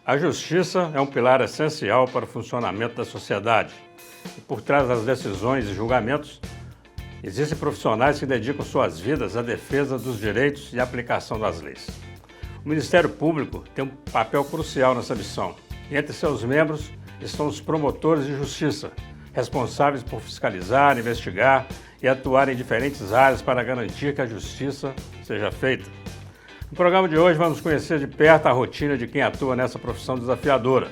A justiça é um pilar essencial para o funcionamento da sociedade. E por trás das decisões e julgamentos, existem profissionais que dedicam suas vidas à defesa dos direitos e à aplicação das leis. O Ministério Público tem um papel crucial nessa missão. E entre seus membros estão os promotores de justiça, responsáveis por fiscalizar, investigar e atuar em diferentes áreas para garantir que a justiça seja feita. No programa de hoje vamos conhecer de perto a rotina de quem atua nessa profissão desafiadora.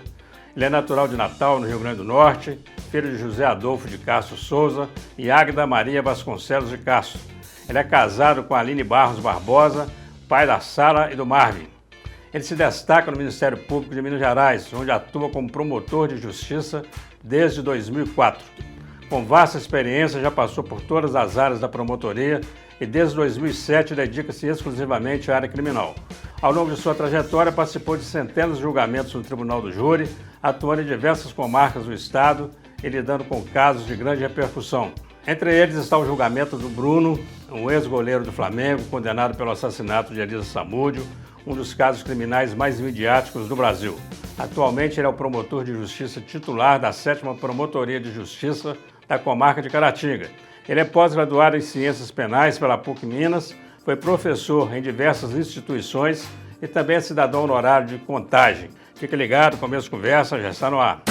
Ele é natural de Natal, no Rio Grande do Norte, filho de José Adolfo de Castro Souza e Águida Maria Vasconcelos de Castro. Ele é casado com Aline Barros Barbosa, pai da Sara e do Marvin. Ele se destaca no Ministério Público de Minas Gerais, onde atua como promotor de justiça desde 2004. Com vasta experiência, já passou por todas as áreas da promotoria e desde 2007 dedica-se exclusivamente à área criminal. Ao longo de sua trajetória, participou de centenas de julgamentos no Tribunal do Júri, atuando em diversas comarcas do Estado e lidando com casos de grande repercussão. Entre eles está o julgamento do Bruno, um ex-goleiro do Flamengo, condenado pelo assassinato de Elisa Samúdio, um dos casos criminais mais midiáticos do Brasil. Atualmente ele é o promotor de justiça titular da 7ª Promotoria de Justiça da comarca de Caratinga. Ele é pós-graduado em Ciências Penais pela PUC Minas, foi professor em diversas instituições e também é cidadão honorário de Contagem. Fique ligado, começo de conversa, já está no ar.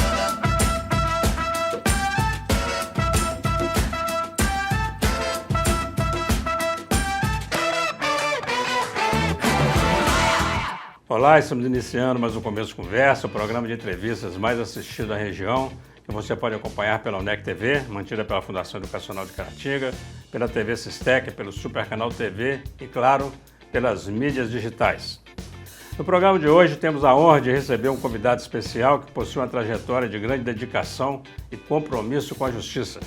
Olá, estamos iniciando mais um Começo de Conversa, o programa de entrevistas mais assistido da região, que você pode acompanhar pela UNEC TV, mantida pela Fundação Educacional de Caratinga, pela TV Sistec, pelo Super Canal TV e, claro, pelas mídias digitais. No programa de hoje temos a honra de receber um convidado especial que possui uma trajetória de grande dedicação e compromisso com a justiça.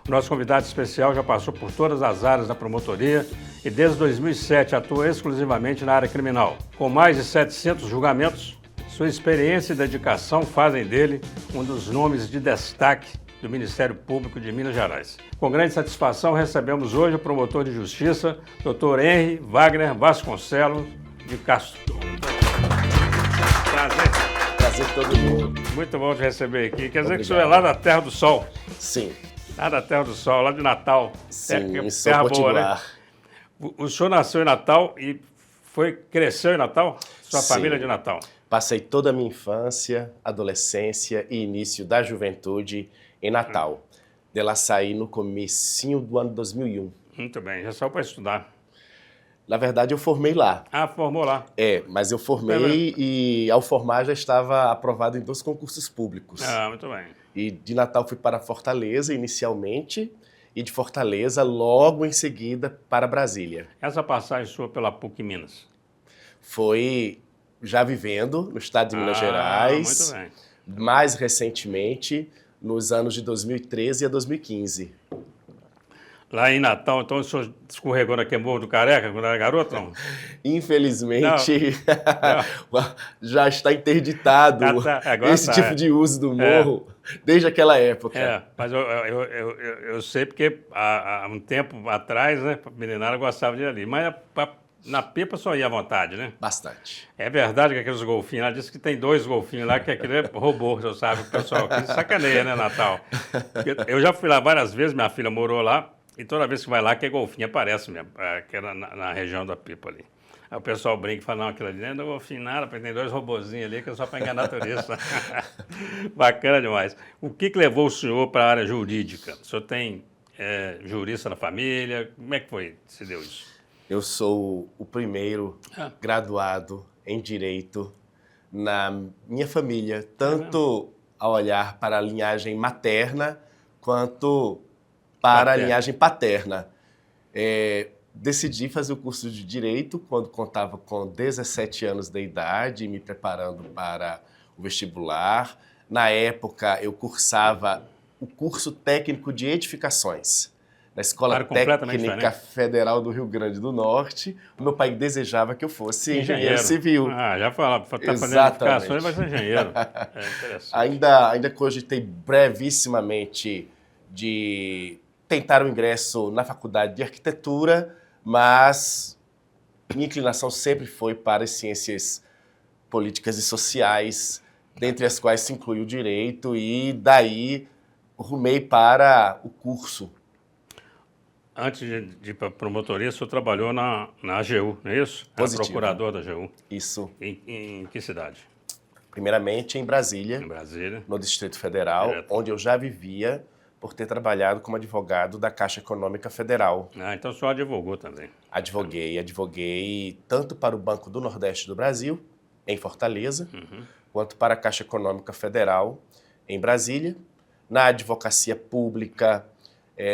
O nosso convidado especial já passou por todas as áreas da promotoria e desde 2007 atua exclusivamente na área criminal. Com mais de 700 julgamentos, sua experiência e dedicação fazem dele um dos nomes de destaque do Ministério Público de Minas Gerais. Com grande satisfação recebemos hoje o promotor de justiça, Dr. Henry Wagner Vasconcelos de Castro. Prazer todo mundo. Muito bom te receber aqui. Quer dizer que o senhor é lá da Terra do Sol? Sim. Lá da Terra do Sol, lá de Natal. Sim, em terra boa, né? O senhor nasceu em Natal e cresceu em Natal? Sua Sim. família é de Natal? Passei toda a minha infância, adolescência e início da juventude em Natal. De lá saí no comecinho do ano 2001. Muito bem, já saiu para estudar. Na verdade, eu formei lá. Ah, formou lá. Mas eu formei e ao formar já estava aprovado em 2 concursos públicos. Ah, muito bem. E de Natal fui para Fortaleza inicialmente e de Fortaleza logo em seguida para Brasília. Essa passagem sua pela PUC Minas? Foi já vivendo no estado de Minas Gerais, muito bem. Mais recentemente nos anos de 2013 a 2015. Lá em Natal, então o senhor escorregou naquele Morro do Careca quando era garoto, não? Infelizmente, já está interditado esse tipo de uso do morro desde aquela época. Mas eu sei porque há um tempo atrás, né, a meninada gostava de ir ali. Mas na Pipa só ia à vontade, né? Bastante. É verdade que aqueles golfinhos lá, diz que tem 2 golfinhos lá, que aquele robô, você sabe, o pessoal aqui sacaneia, né, Natal? Eu já fui lá várias vezes, minha filha morou lá, e toda vez que vai lá, que é golfinho, aparece mesmo, que era na região da Pipa ali. Aí o pessoal brinca e fala, não, aquilo ali não é golfinho nada, porque tem 2 robozinhos ali que é só para enganar turista. Bacana demais. O que levou o senhor para a área jurídica? O senhor tem jurista na família? Como é que se deu isso? Eu sou o primeiro graduado em Direito na minha família, tanto a olhar para a linhagem materna quanto para a linhagem paterna. Decidi fazer o curso de Direito quando contava com 17 anos de idade, me preparando para o vestibular. Na época, eu cursava o curso técnico de edificações na Escola Técnica Federal do Rio Grande do Norte. O meu pai desejava que eu fosse engenheiro civil. Já falava, está fazendo edificações, vai ser engenheiro. Interessante. Ainda cogitei brevissimamente de tentar o ingresso na faculdade de arquitetura, mas minha inclinação sempre foi para as ciências políticas e sociais, dentre as quais se inclui o direito, e daí rumei para o curso. Antes de ir para a promotoria, o senhor trabalhou na AGU, não é isso? Era Positivo. procurador da AGU. Isso. Em que cidade? Primeiramente em Brasília, Em Brasília. no Distrito Federal, onde eu já vivia por ter trabalhado como advogado da Caixa Econômica Federal. Ah, então o senhor advogou também. Advoguei tanto para o Banco do Nordeste do Brasil, em Fortaleza, quanto para a Caixa Econômica Federal, em Brasília. Na advocacia pública,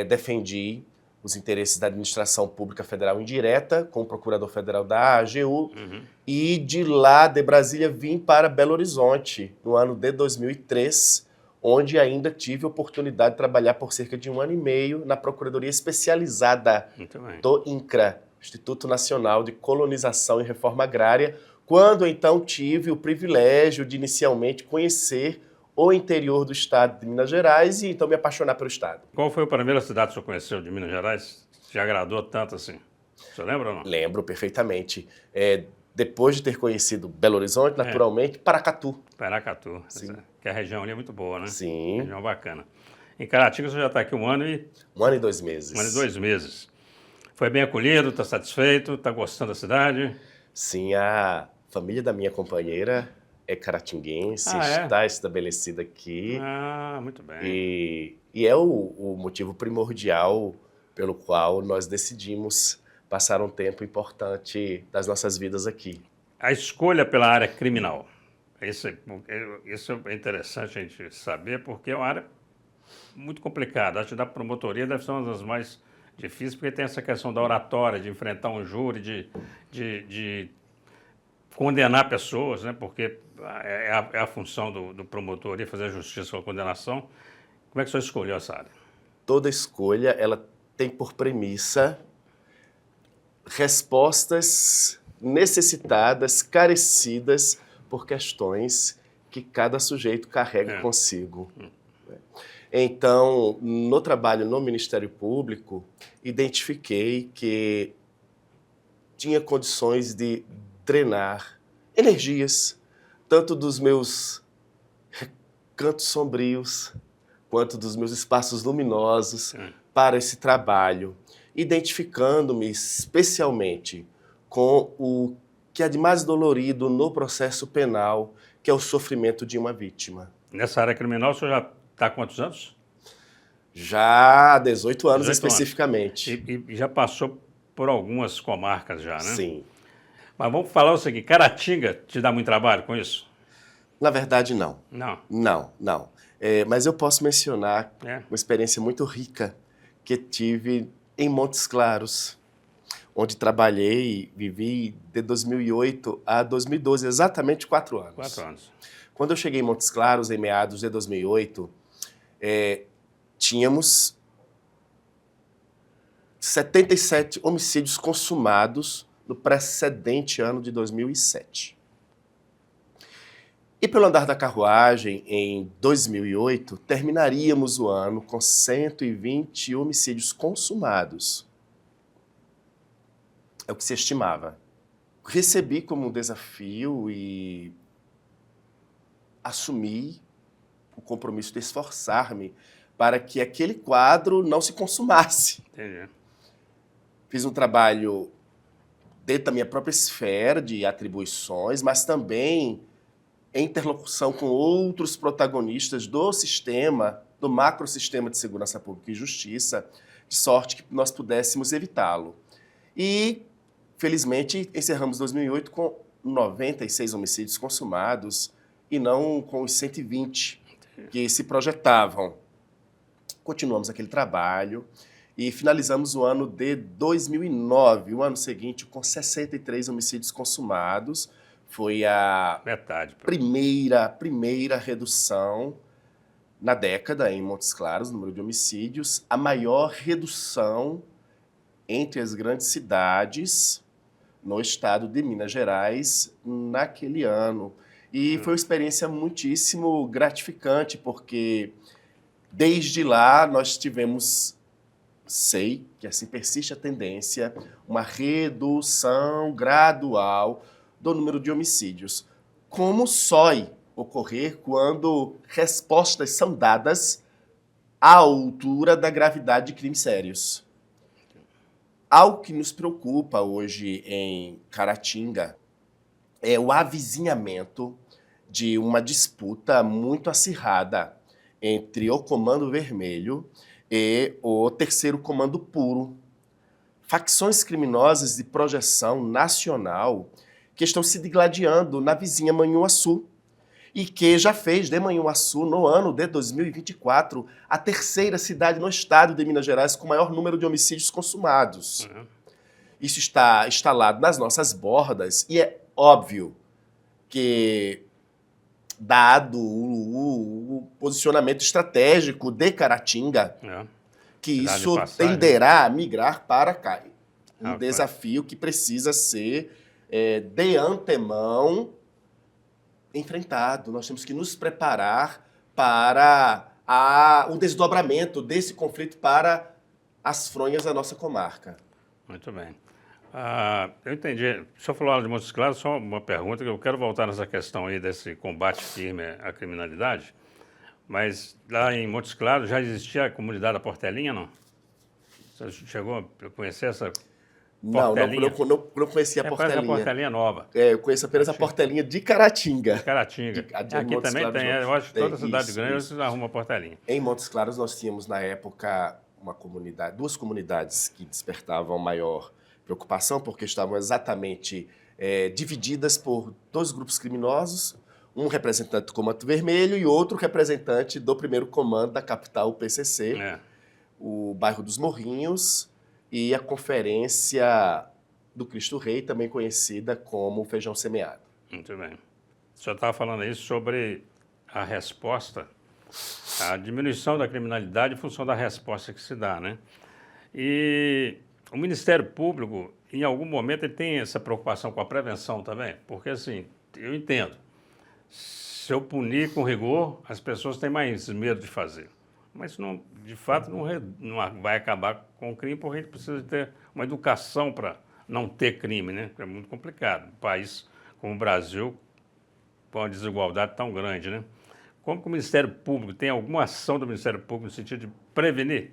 defendi os interesses da administração pública federal indireta, com o procurador federal da AGU, e de lá, de Brasília, vim para Belo Horizonte, no ano de 2003, onde ainda tive a oportunidade de trabalhar por cerca de 1 ano e meio na Procuradoria Especializada do INCRA, Instituto Nacional de Colonização e Reforma Agrária, quando então tive o privilégio de inicialmente conhecer o interior do estado de Minas Gerais e então me apaixonar pelo estado. Qual foi a primeira cidade que o senhor conheceu de Minas Gerais? Te agradou tanto assim? O senhor lembra ou não? Lembro perfeitamente. Depois de ter conhecido Belo Horizonte, naturalmente, Paracatu. Paracatu, que a região ali é muito boa, né? Sim. Região bacana. Em Caratinga você já está aqui 1 ano e... 1 ano e 2 meses. 1 ano e 2 meses. Foi bem acolhido, está satisfeito, está gostando da cidade? Sim, a família da minha companheira é caratinguense, está estabelecida aqui. Ah, muito bem. E é o motivo primordial pelo qual nós decidimos passar um tempo importante das nossas vidas aqui. A escolha pela área criminal, isso é interessante a gente saber, porque é uma área muito complicada. Acho que da promotoria deve ser uma das mais difíceis, porque tem essa questão da oratória, de enfrentar um júri, de condenar pessoas, né? Porque é a função do promotor fazer justiça com a condenação. Como é que o senhor escolheu essa área? Toda escolha ela tem por premissa respostas necessitadas, carecidas por questões que cada sujeito carrega consigo. Então, no trabalho no Ministério Público, identifiquei que tinha condições de drenar energias, tanto dos meus recantos sombrios, quanto dos meus espaços luminosos, para esse trabalho, identificando-me especialmente com o que é de mais dolorido no processo penal, que é o sofrimento de uma vítima. Nessa área criminal, o senhor já está há quantos anos? Já há 18 anos especificamente. E já passou por algumas comarcas já, né? Sim. Mas vamos falar o seguinte, Caratinga te dá muito trabalho com isso? Na verdade, não. Não? Não. Mas eu posso mencionar uma experiência muito rica que tive em Montes Claros, onde trabalhei e vivi de 2008 a 2012, exatamente 4 anos. 4 anos. Quando eu cheguei em Montes Claros, em meados de 2008, tínhamos 77 homicídios consumados no precedente ano de 2007. E pelo andar da carruagem, em 2008, terminaríamos o ano com 120 homicídios consumados. É o que se estimava. Recebi como um desafio e assumi o compromisso de esforçar-me para que aquele quadro não se consumasse. Entendi. Fiz um trabalho dentro da minha própria esfera de atribuições, mas também em interlocução com outros protagonistas do sistema, do macrosistema de segurança pública e justiça, de sorte que nós pudéssemos evitá-lo. E, felizmente, encerramos 2008 com 96 homicídios consumados e não com os 120 que se projetavam. Continuamos aquele trabalho e finalizamos o ano de 2009, o ano seguinte, com 63 homicídios consumados. Foi a primeira redução na década em Montes Claros, no número de homicídios, a maior redução entre as grandes cidades no estado de Minas Gerais naquele ano. E foi uma experiência muitíssimo gratificante, porque desde lá nós tivemos, sei que assim persiste a tendência, uma redução gradual do número de homicídios. como sói ocorrer quando respostas são dadas à altura da gravidade de crimes sérios. Algo que nos preocupa hoje em Caratinga é o avizinhamento de uma disputa muito acirrada entre o Comando Vermelho e o Terceiro Comando Puro. Facções criminosas de projeção nacional que estão se digladiando na vizinha Manhuaçu e que já fez de Manhuaçu, no ano de 2024, a terceira cidade no estado de Minas Gerais com o maior número de homicídios consumados. Isso está instalado nas nossas bordas e é óbvio que, dado o posicionamento estratégico de Caratinga, que isso tenderá a migrar para cá. Um desafio que precisa ser, de antemão, enfrentado. Nós temos que nos preparar para o desdobramento desse conflito para as fronhas da nossa comarca. Muito bem. Eu entendi. O senhor falou de Montes Claros, só uma pergunta, que eu quero voltar nessa questão aí desse combate firme à criminalidade, mas lá em Montes Claros já existia a comunidade da Portelinha, não? Você chegou a conhecer essa Portelinha? Não conhecia a Portelinha. Parece a Portelinha nova. Eu conheço apenas a Portelinha de Caratinga. Caratinga. Aqui também tem, eu acho que toda cidade grande você arruma Portelinha. Em Montes Claros nós tínhamos, na época, duas comunidades que despertavam maior preocupação, porque estavam exatamente divididas por dois grupos criminosos, um representante do Comando Vermelho e outro representante do primeiro comando da capital, o PCC, o bairro dos Morrinhos e a Conferência do Cristo Rei, também conhecida como Feijão Semeado. Muito bem. O senhor estava falando aí sobre a resposta, a diminuição da criminalidade em função da resposta que se dá, né? E o Ministério Público, em algum momento, ele tem essa preocupação com a prevenção também? Porque, assim, eu entendo, se eu punir com rigor, as pessoas têm mais medo de fazer. Mas, não, de fato, não vai acabar com o crime, porque a gente precisa ter uma educação para não ter crime, né? É muito complicado. Um país como o Brasil, com uma desigualdade tão grande, né? Como que o Ministério Público, tem alguma ação do Ministério Público no sentido de prevenir?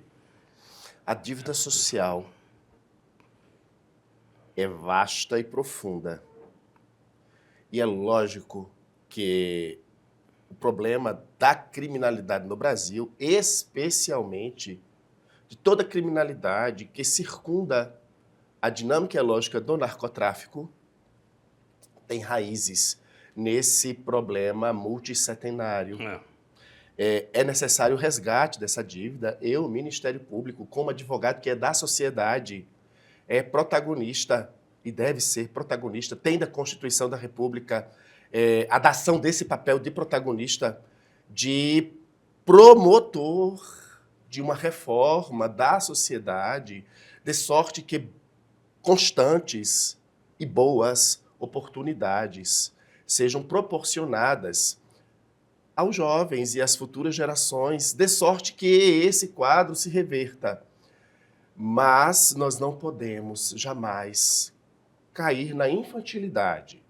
A dívida social é vasta e profunda. E é lógico que o problema da criminalidade no Brasil, especialmente de toda a criminalidade que circunda a dinâmica e a lógica do narcotráfico, tem raízes nesse problema multissetenário. É necessário o resgate dessa dívida. O Ministério Público, como advogado que é da sociedade, é protagonista e deve ser protagonista, tem da Constituição da República a dação desse papel de protagonista, de promotor de uma reforma da sociedade, de sorte que constantes e boas oportunidades sejam proporcionadas aos jovens e às futuras gerações, de sorte que esse quadro se reverta. Mas nós não podemos jamais cair na infantilidade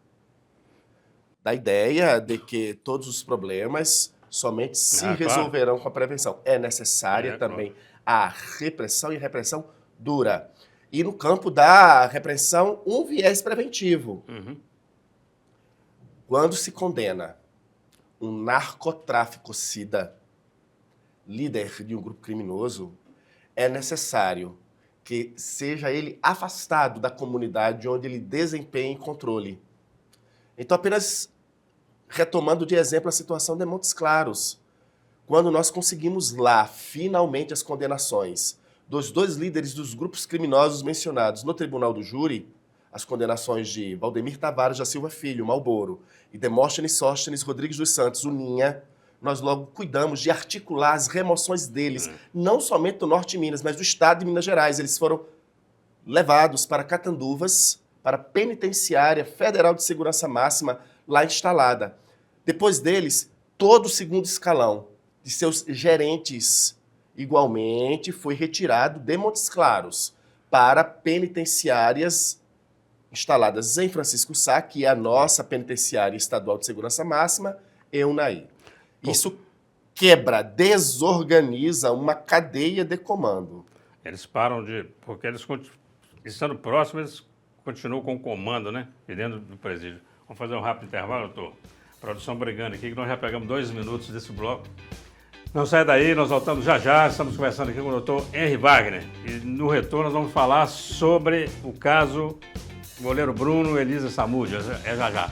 da ideia de que todos os problemas somente se resolverão com a prevenção. É necessária também a repressão, e repressão dura. E no campo da repressão, um viés preventivo. Quando se condena um narcotraficocida, líder de um grupo criminoso, é necessário que seja ele afastado da comunidade onde ele desempenhe controle. Então, apenas retomando de exemplo a situação de Montes Claros, quando nós conseguimos lá, finalmente, as condenações dos dois líderes dos grupos criminosos mencionados no Tribunal do Júri, as condenações de Valdemir Tavares da Silva Filho, Malboro, e Demóstenes Sóstenes Rodrigues dos Santos, o Ninha, nós logo cuidamos de articular as remoções deles, não somente do Norte de Minas, mas do estado de Minas Gerais. Eles foram levados para Catanduvas, para a Penitenciária Federal de Segurança Máxima, lá instalada. Depois deles, todo o segundo escalão de seus gerentes, igualmente, foi retirado de Montes Claros para penitenciárias instaladas em Francisco Sá, que é a nossa penitenciária estadual de segurança máxima, e Unai. Isso quebra, desorganiza uma cadeia de comando. Eles param de... Porque eles, estando próximos, eles continuam com o comando, né? E dentro do presídio. Vamos fazer um rápido intervalo, doutor? Produção brigando aqui, que nós já pegamos 2 minutos desse bloco. Não sai daí, nós voltamos já já. Estamos conversando aqui com o doutor Henry Wagner. E no retorno nós vamos falar sobre o caso goleiro Bruno Elisa Samúdio. É já já.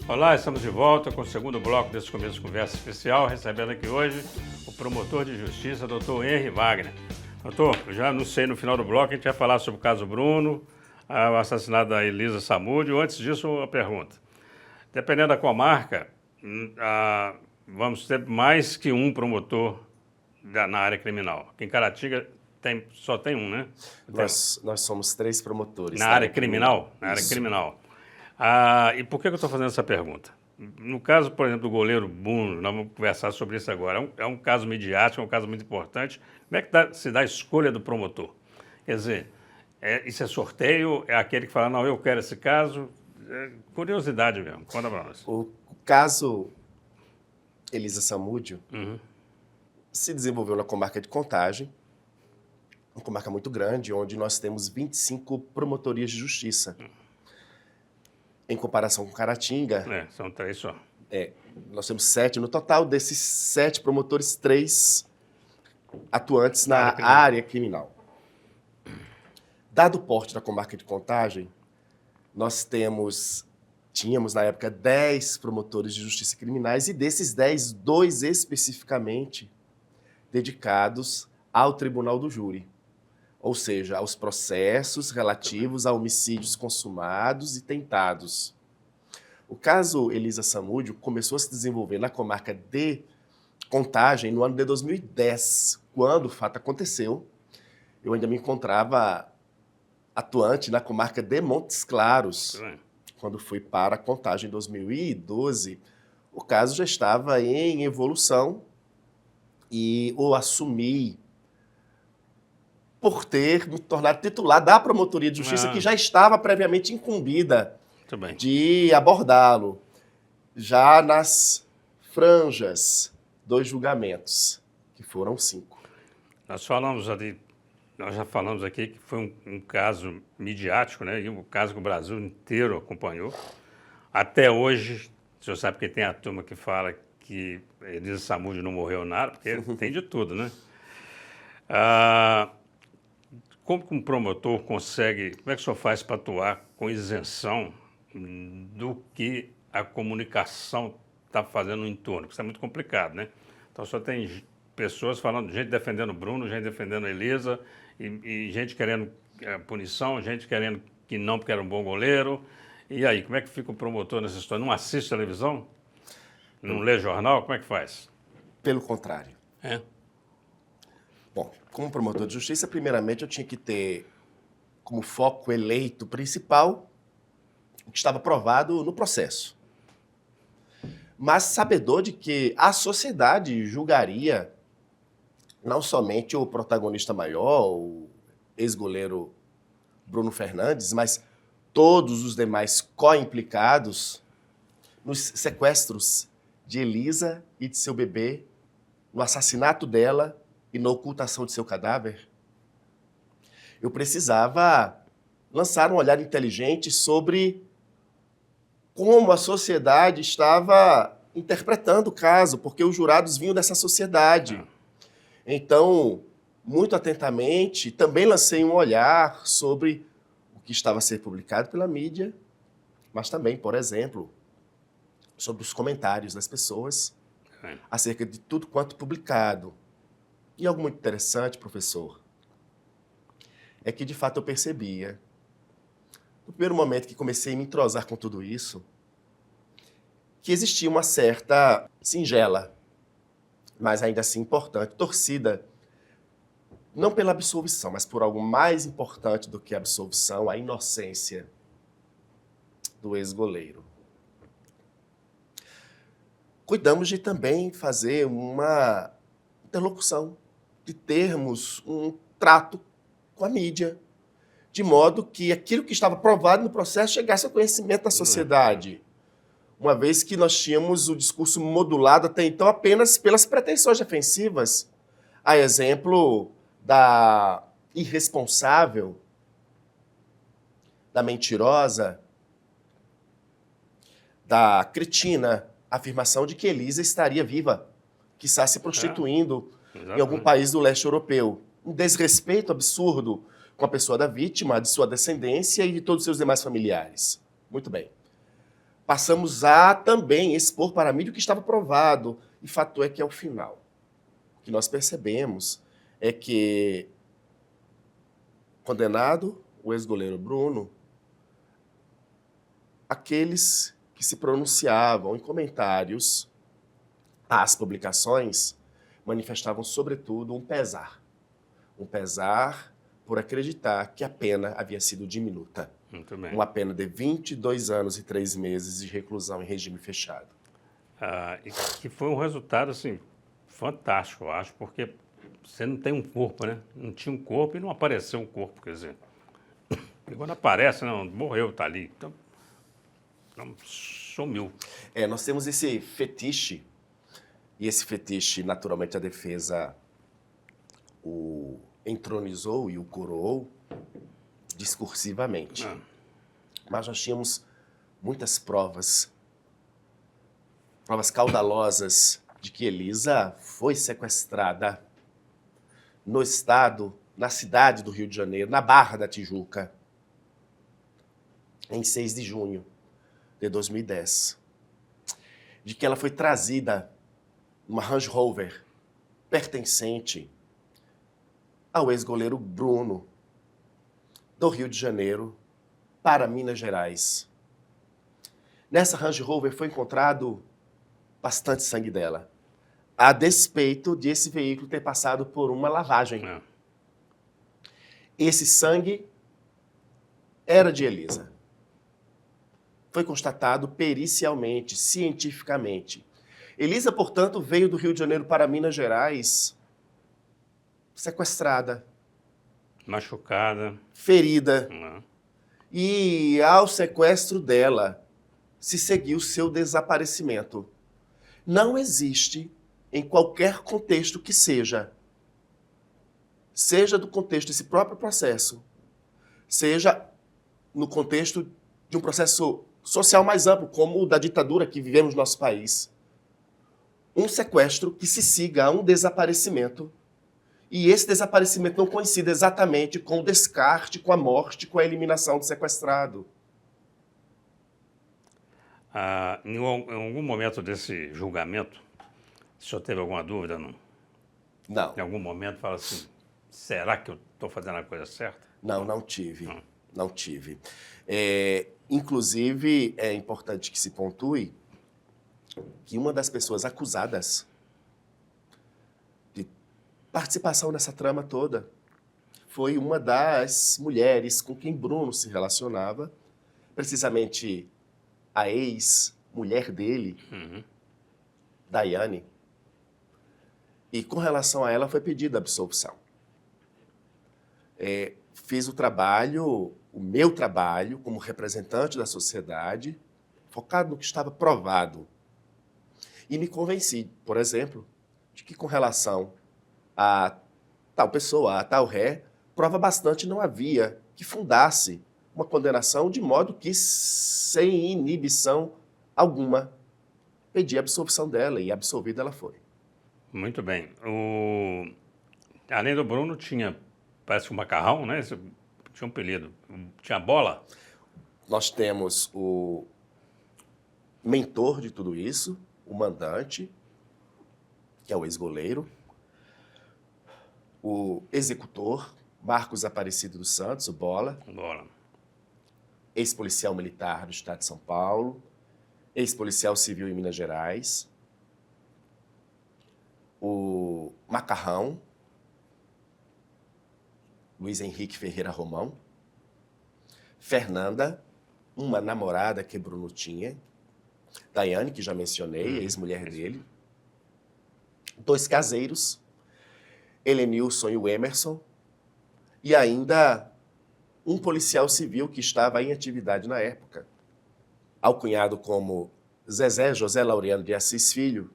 Olá, estamos de volta com o segundo bloco desse começo de conversa especial, recebendo aqui hoje o promotor de justiça, doutor Henry Wagner. Doutor, eu já anunciei no final do bloco, a gente vai falar sobre o caso Bruno, o assassinato da Elisa Samúdio. Antes disso, uma pergunta. Dependendo da comarca, vamos ter mais que um promotor na área criminal. Aqui em Caratinga só tem um, né? Nós somos 3 promotores. Na área criminal? Na área criminal. E por que eu estou fazendo essa pergunta? No caso, por exemplo, do goleiro Bruno, nós vamos conversar sobre isso agora. É um caso midiático, é um caso muito importante. Como é que se dá a escolha do promotor? Quer dizer, isso é sorteio? É aquele que fala, não, eu quero esse caso? Curiosidade mesmo, conta para nós. O caso Elisa Samúdio se desenvolveu na comarca de Contagem, uma comarca muito grande, onde nós temos 25 promotorias de justiça. Em comparação com Caratinga... são 3 só. Nós temos 7 no total. Desses 7 promotores, 3 atuantes na área criminal. Dado o porte da comarca de Contagem, nós tínhamos na época 10 promotores de justiça criminais e desses 10, 2 especificamente dedicados ao Tribunal do Júri. Ou seja, aos processos relativos a homicídios consumados e tentados. O caso Elisa Samúdio começou a se desenvolver na comarca de Contagem no ano de 2010, quando o fato aconteceu. Eu ainda me encontrava atuante na comarca de Montes Claros. Quando fui para Contagem em 2012, o caso já estava em evolução e o assumi por ter me tornado titular da Promotoria de Justiça, que já estava previamente incumbida de abordá-lo, já nas franjas dos julgamentos, que foram 5. Nós já falamos aqui que foi um caso midiático, né? E um caso que o Brasil inteiro acompanhou. Até hoje, o senhor sabe que tem a turma que fala que Elisa Samúdio não morreu nada, porque tem de tudo, né? Como que um promotor consegue, como é que o senhor faz para atuar com isenção do que a comunicação está fazendo no entorno? Isso é muito complicado, né? Então, só tem pessoas falando, gente defendendo o Bruno, gente defendendo a Elisa, e gente querendo punição, gente querendo que não, porque era um bom goleiro. E aí, como é que fica o promotor nessa história? Não assiste televisão? Não lê jornal? Como é que faz? Pelo contrário. Bom, como promotor de justiça, primeiramente eu tinha que ter como foco eleito principal o que estava provado no processo. Mas sabedor de que a sociedade julgaria não somente o protagonista maior, o ex-goleiro Bruno Fernandes, mas todos os demais co-implicados nos sequestros de Elisa e de seu bebê, no assassinato dela e na ocultação de seu cadáver. Eu precisava lançar um olhar inteligente sobre como a sociedade estava interpretando o caso, porque os jurados vinham dessa sociedade. Então, muito atentamente, também lancei um olhar sobre o que estava a ser publicado pela mídia, mas também, por exemplo, sobre os comentários das pessoas acerca de tudo quanto publicado. E algo muito interessante, professor, é que de fato eu percebia, no primeiro momento que comecei a me entrosar com tudo isso, que existia uma certa singela, mas ainda assim importante, torcida, não pela absolvição, mas por algo mais importante do que a absolvição, a inocência do ex-goleiro. Cuidamos de também fazer uma interlocução, de termos um trato com a mídia, de modo que aquilo que estava provado no processo chegasse ao conhecimento da sociedade. Uma vez que nós tínhamos o discurso modulado até então apenas pelas pretensões defensivas, a exemplo da irresponsável, da mentirosa, da cretina afirmação de que Elisa estaria viva, quiçá se prostituindo em algum país do leste europeu. Um desrespeito absurdo com a pessoa da vítima, de sua descendência e de todos os seus demais familiares. Muito bem. Passamos a também expor para a mídia o que estava provado, e fato é que, ao final, o que nós percebemos é que, condenado o ex-goleiro Bruno, aqueles que se pronunciavam em comentários às publicações manifestavam, sobretudo, um pesar. Um pesar por acreditar que a pena havia sido diminuta. Muito bem. Uma pena de 22 anos e 3 meses de reclusão em regime fechado. E que foi um resultado, assim, fantástico, eu acho, porque você não tem um corpo, né? Não tinha um corpo e não apareceu um corpo, quer dizer. E quando aparece, não, morreu, tá ali. Então, não, sumiu. Nós temos esse fetiche, e esse fetiche, naturalmente, a defesa o entronizou e o coroou discursivamente. Mas nós tínhamos muitas provas caudalosas de que Elisa foi sequestrada no estado, na cidade do Rio de Janeiro, na Barra da Tijuca, em 6 de junho de 2010. De que ela foi trazida numa Range Rover pertencente ao ex-goleiro Bruno, do Rio de Janeiro, para Minas Gerais. Nessa Range Rover foi encontrado bastante sangue dela, a despeito de esse veículo ter passado por uma lavagem. Esse sangue era de Elisa. Foi constatado pericialmente, cientificamente. Elisa, portanto, veio do Rio de Janeiro para Minas Gerais sequestrada, machucada, ferida. E ao sequestro dela se seguiu seu desaparecimento. Não existe, em qualquer contexto que seja do contexto desse próprio processo, seja no contexto de um processo social mais amplo, como o da ditadura que vivemos no nosso país, um sequestro que se siga a um desaparecimento, e esse desaparecimento não coincide exatamente com o descarte, com a morte, com a eliminação do sequestrado. Em algum momento desse julgamento, o senhor teve alguma dúvida? Não. Em algum momento fala assim, será que eu estou fazendo a coisa certa? Não tive. Não tive. Inclusive, é importante que se pontue que uma das pessoas acusadas de participação nessa trama toda foi uma das mulheres com quem Bruno se relacionava, precisamente a ex-mulher dele, Daiane, e com relação a ela foi pedida a absolvição. Fiz o meu trabalho como representante da sociedade, focado no que estava provado. E me convenci, por exemplo, de que com relação a tal pessoa, a tal ré, prova bastante não havia que fundasse uma condenação de modo que, sem inibição alguma, pedi a absolvição dela e absolvida ela foi. Muito bem. Além do Bruno, parece um macarrão, né? Tinha um apelido. Tinha bola? Nós temos o mentor de tudo isso, o mandante, que é o ex-goleiro, o executor, Marcos Aparecido dos Santos, o Bola, ex-policial militar do estado de São Paulo, ex-policial civil em Minas Gerais, o Macarrão, Luiz Henrique Ferreira Romão, Fernanda, uma namorada que Bruno tinha, Daiane, que já mencionei, ex-mulher dele, 2 caseiros, Helenilson e o Emerson, e ainda um policial civil que estava em atividade na época, alcunhado como Zezé José Laureano de Assis Filho,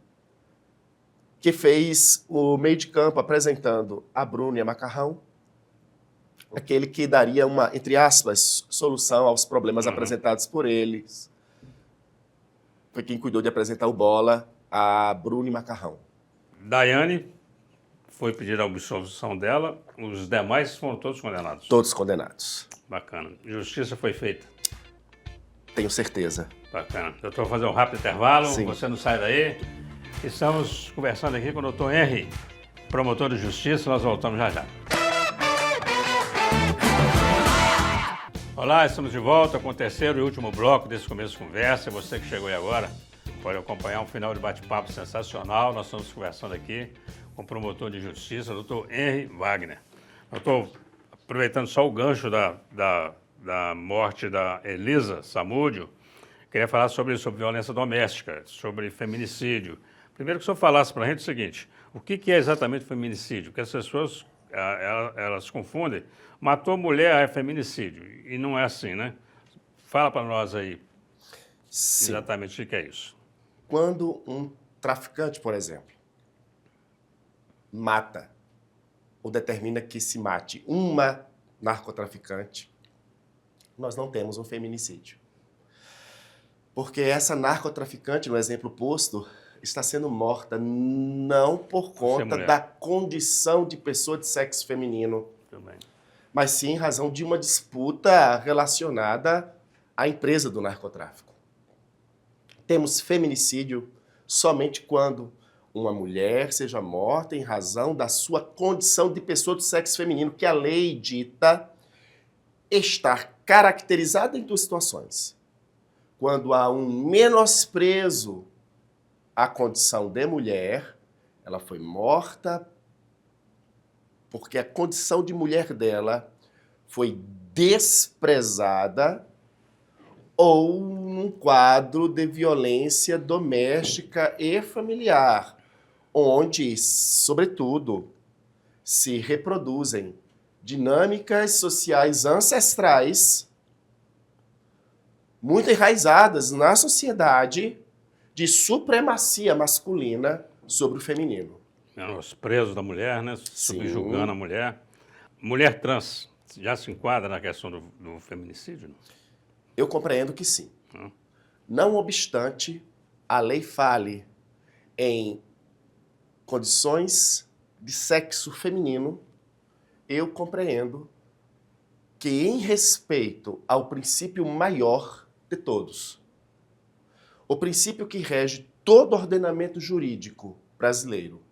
que fez o meio de campo apresentando a Bruno e a Macarrão, aquele que daria uma, entre aspas, solução aos problemas apresentados por eles. Foi quem cuidou de apresentar o Bola a Bruno e Macarrão. Daiane foi pedir a absolvição dela, os demais foram todos condenados? Todos condenados. Bacana. Justiça foi feita? Tenho certeza. Bacana. Doutor, vou fazer um rápido intervalo, Sim. Você não sai daí. Estamos conversando aqui com o doutor Henry, promotor de justiça, nós voltamos já já. Olá, estamos de volta com o terceiro e último bloco desse começo de conversa. Você que chegou aí agora pode acompanhar um final de bate-papo sensacional. Nós estamos conversando aqui com o promotor de justiça, doutor Henry Wagner. Doutor, aproveitando só o gancho da morte da Elisa Samúdio, queria falar sobre violência doméstica, sobre feminicídio. Primeiro que o senhor falasse para a gente o seguinte, o que é exatamente feminicídio? Porque as pessoas elas confundem, matou mulher é feminicídio, e não é assim, né? Fala para nós aí. Sim. Exatamente o que é isso. Quando um traficante, por exemplo, mata ou determina que se mate uma narcotraficante, nós não temos um feminicídio. Porque essa narcotraficante, no exemplo posto, está sendo morta não por conta da condição de pessoa de sexo feminino, também, mas sim em razão de uma disputa relacionada à empresa do narcotráfico. Temos feminicídio somente quando uma mulher seja morta em razão da sua condição de pessoa de sexo feminino, que a lei dita estar caracterizada em duas situações. Quando há um menosprezo à condição de mulher, ela foi morta porque a condição de mulher dela foi desprezada ou num quadro de violência doméstica e familiar, onde, sobretudo, se reproduzem dinâmicas sociais ancestrais muito enraizadas na sociedade de supremacia masculina sobre o feminino. Os presos da mulher, né? Subjugando a mulher. Mulher trans já se enquadra na questão do feminicídio? Não? Eu compreendo que sim. Não obstante, a lei fale em condições de sexo feminino, eu compreendo que, em respeito ao princípio maior de todos, o princípio que rege todo ordenamento jurídico brasileiro,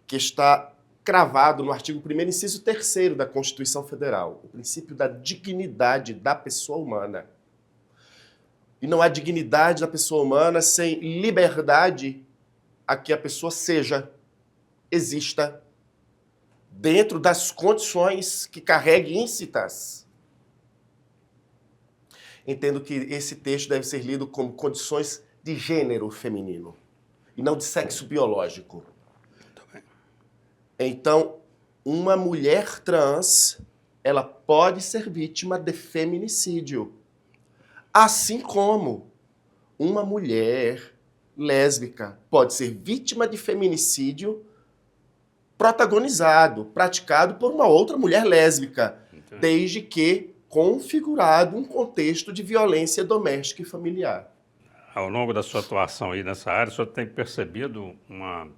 que está cravado no artigo 1º, inciso 3º da Constituição Federal, o princípio da dignidade da pessoa humana. E não há dignidade da pessoa humana sem liberdade a que a pessoa seja, exista, dentro das condições que carregue íncitas. Entendo que esse texto deve ser lido como condições de gênero feminino e não de sexo biológico. Então, uma mulher trans, ela pode ser vítima de feminicídio. Assim como uma mulher lésbica pode ser vítima de feminicídio protagonizado, praticado por uma outra mulher lésbica, desde que configurado um contexto de violência doméstica e familiar. Ao longo da sua atuação aí nessa área, o senhor tem percebido uma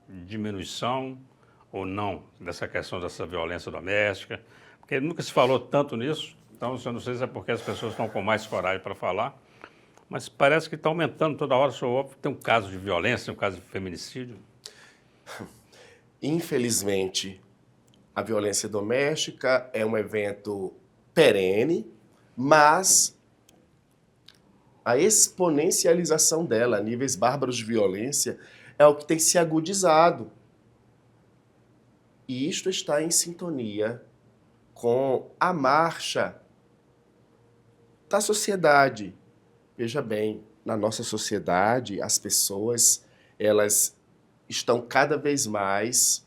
diminuição ou não dessa questão dessa violência doméstica? Porque nunca se falou tanto nisso, então eu não sei se é porque as pessoas estão com mais coragem para falar, mas parece que está aumentando toda hora. O senhor tem um caso de violência, um caso de feminicídio? Infelizmente, a violência doméstica é um evento perene, mas a exponencialização dela a níveis bárbaros de violência é o que tem se agudizado. E isto está em sintonia com a marcha da sociedade. Veja bem, na nossa sociedade, as pessoas, elas estão cada vez mais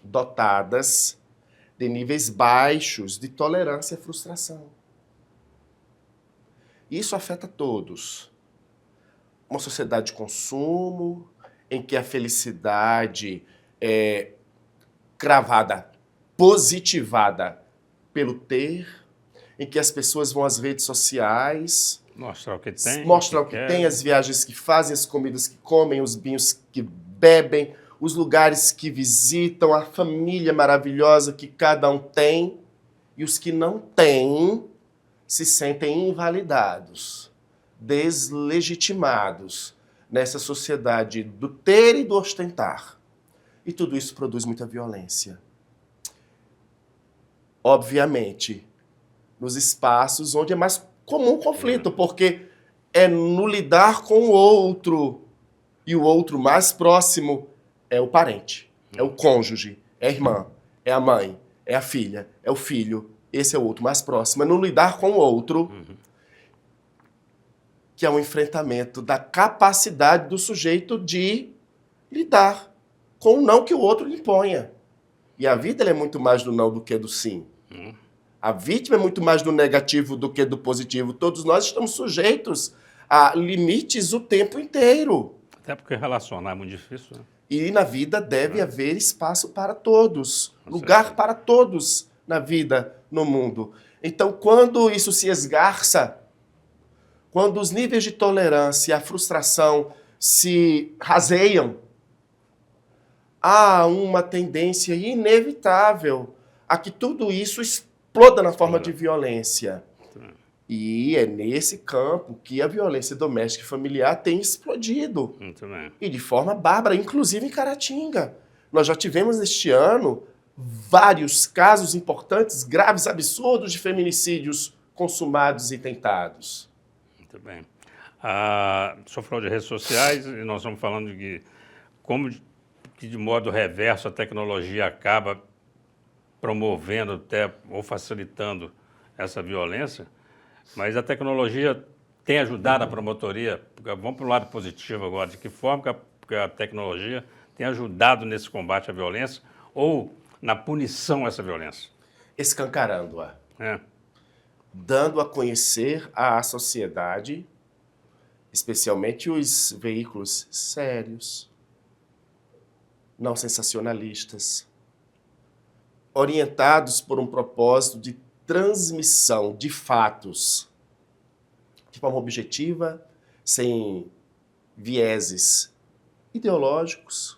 dotadas de níveis baixos de tolerância e frustração. Isso afeta todos. Uma sociedade de consumo, em que a felicidade é cravada, positivada pelo ter, em que as pessoas vão às redes sociais, mostrar o que tem, mostrar o que tem, as viagens que fazem, as comidas que comem, os vinhos que bebem, os lugares que visitam, a família maravilhosa que cada um tem, e os que não têm se sentem invalidados, deslegitimados nessa sociedade do ter e do ostentar. E tudo isso produz muita violência. Obviamente, nos espaços onde é mais comum o conflito, porque é no lidar com o outro, e o outro mais próximo é o parente, é o cônjuge, é a irmã, é a mãe, é a filha, é o filho. Esse é o outro mais próximo. É no lidar com o outro que é um enfrentamento da capacidade do sujeito de lidar com o não que o outro lhe imponha. E a vida ela é muito mais do não do que do sim. A vítima é muito mais do negativo do que do positivo. Todos nós estamos sujeitos a limites o tempo inteiro. Até porque relacionar é muito difícil, né? E na vida deve haver espaço para todos, lugar para todos na vida, no mundo. Então, quando isso se esgarça, quando os níveis de tolerância e a frustração se raseiam, há uma tendência inevitável a que tudo isso exploda na forma de violência. E é nesse campo que a violência doméstica e familiar tem explodido. Muito bem. E de forma bárbara, inclusive em Caratinga. Nós já tivemos este ano vários casos importantes, graves, absurdos de feminicídios consumados e tentados. Muito bem. O senhor falou de redes sociais e nós estamos falando de que, como que de modo reverso a tecnologia acaba promovendo até ou facilitando essa violência, mas a tecnologia tem ajudado a promotoria, vamos para o lado positivo agora, de que forma que a tecnologia tem ajudado nesse combate à violência ou na punição a essa violência? Escancarando-a. Dando a conhecer à sociedade, especialmente os veículos sérios, não sensacionalistas, orientados por um propósito de transmissão de fatos de forma objetiva, sem vieses ideológicos,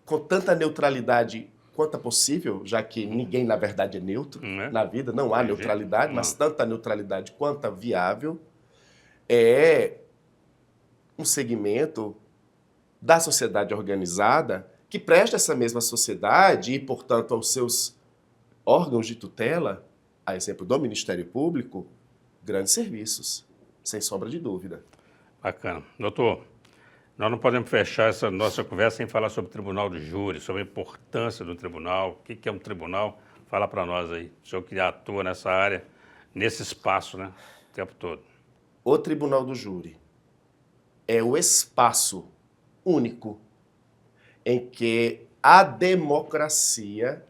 com tanta neutralidade quanto é possível, já que ninguém, na verdade, é neutro na vida, não há neutralidade, mas tanta neutralidade quanto é viável, é um segmento da sociedade organizada que presta essa mesma sociedade e, portanto, aos seus órgãos de tutela, a exemplo do Ministério Público, grandes serviços, sem sombra de dúvida. Bacana. Doutor, nós não podemos fechar essa nossa conversa sem falar sobre o tribunal de júri, sobre a importância do tribunal, o que é um tribunal. Fala para nós aí, o senhor que atua nessa área, nesse espaço, né, o tempo todo. O tribunal do júri é o espaço único em que a democracia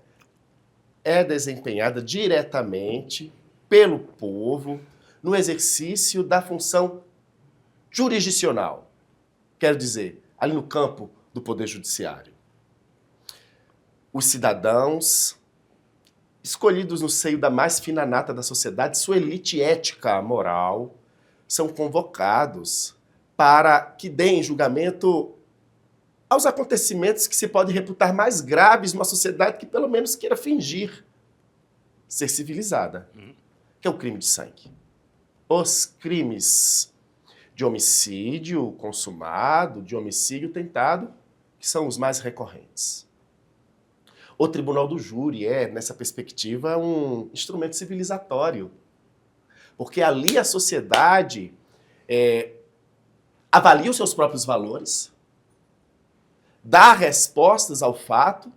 é desempenhada diretamente pelo povo no exercício da função jurisdicional. Quero dizer, ali no campo do Poder Judiciário. Os cidadãos, escolhidos no seio da mais fina nata da sociedade, sua elite ética, moral, são convocados para que deem julgamento aos acontecimentos que se pode reputar mais graves numa sociedade que pelo menos queira fingir ser civilizada, que é o crime de sangue. Os crimes de homicídio consumado, de homicídio tentado, que são os mais recorrentes. O tribunal do júri é, nessa perspectiva, um instrumento civilizatório, porque ali a sociedade avalia os seus próprios valores, dá respostas ao fato,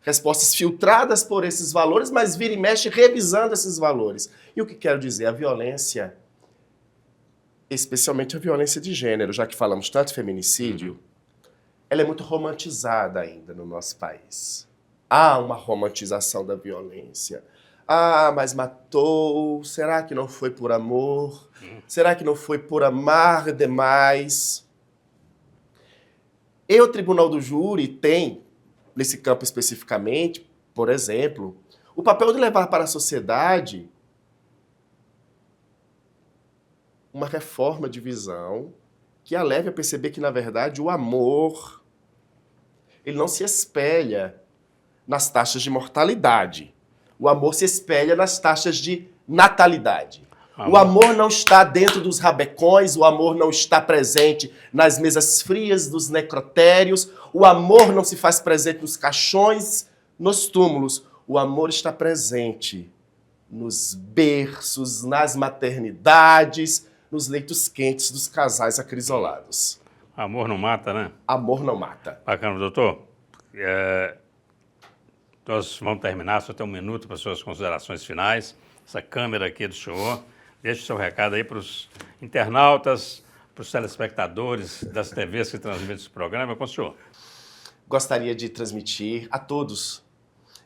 respostas filtradas por esses valores, mas vira e mexe revisando esses valores. E o que quero dizer? A violência, especialmente a violência de gênero, já que falamos tanto de feminicídio, ela é muito romantizada ainda no nosso país. Há uma romantização da violência. Ah, mas matou, será que não foi por amor? Será que não foi por amar demais? E o Tribunal do Júri tem, nesse campo especificamente, por exemplo, o papel de levar para a sociedade uma reforma de visão que a leve a perceber que, na verdade, o amor ele não se espelha nas taxas de mortalidade. O amor se espelha nas taxas de natalidade. O amor não está dentro dos rabecões, o amor não está presente nas mesas frias dos necrotérios, o amor não se faz presente nos caixões, nos túmulos. O amor está presente nos berços, nas maternidades, nos leitos quentes dos casais acrisolados. Amor não mata, né? Amor não mata. Bacana, doutor. Nós vamos terminar, só tem um minuto para suas considerações finais. Essa câmera aqui do senhor. Deixe o seu recado aí para os internautas, para os telespectadores das TVs que transmitem esse programa. Com o senhor. Gostaria de transmitir a todos,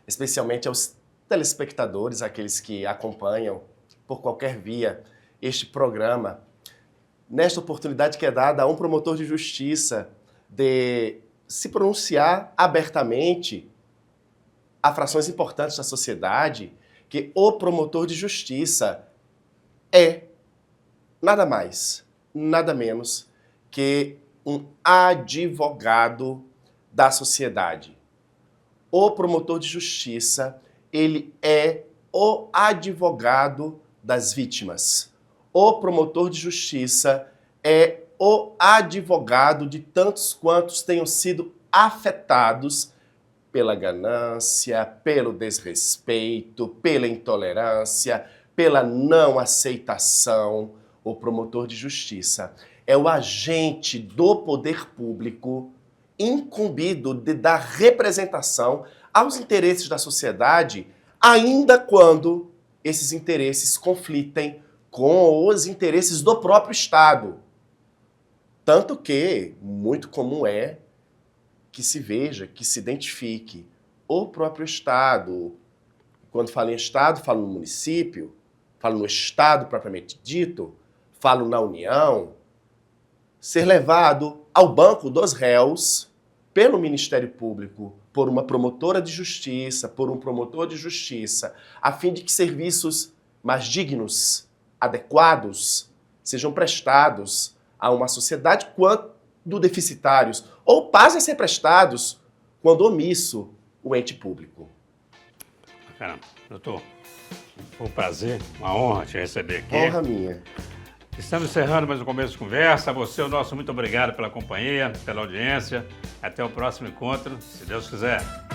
especialmente aos telespectadores, aqueles que acompanham por qualquer via este programa, nesta oportunidade que é dada a um promotor de justiça de se pronunciar abertamente a frações importantes da sociedade, que o promotor de justiça é nada mais, nada menos que um advogado da sociedade. O promotor de justiça, ele é o advogado das vítimas. O promotor de justiça é o advogado de tantos quantos tenham sido afetados pela ganância, pelo desrespeito, pela intolerância, pela não aceitação. O promotor de justiça é o agente do poder público incumbido de dar representação aos interesses da sociedade, ainda quando esses interesses conflitem com os interesses do próprio Estado. Tanto que muito comum é que se veja, que se identifique o próprio Estado. Quando falo em Estado, falo no município, falo no Estado propriamente dito, falo na União, ser levado ao banco dos réus pelo Ministério Público, por uma promotora de justiça, por um promotor de justiça, a fim de que serviços mais dignos, adequados, sejam prestados a uma sociedade quando deficitários, ou passem a ser prestados quando omisso o ente público. Bacana. Doutor, foi um prazer, uma honra te receber aqui. Honra minha. Estamos encerrando mais um começo de conversa. A você, o nosso muito obrigado pela companhia, pela audiência. Até o próximo encontro, se Deus quiser.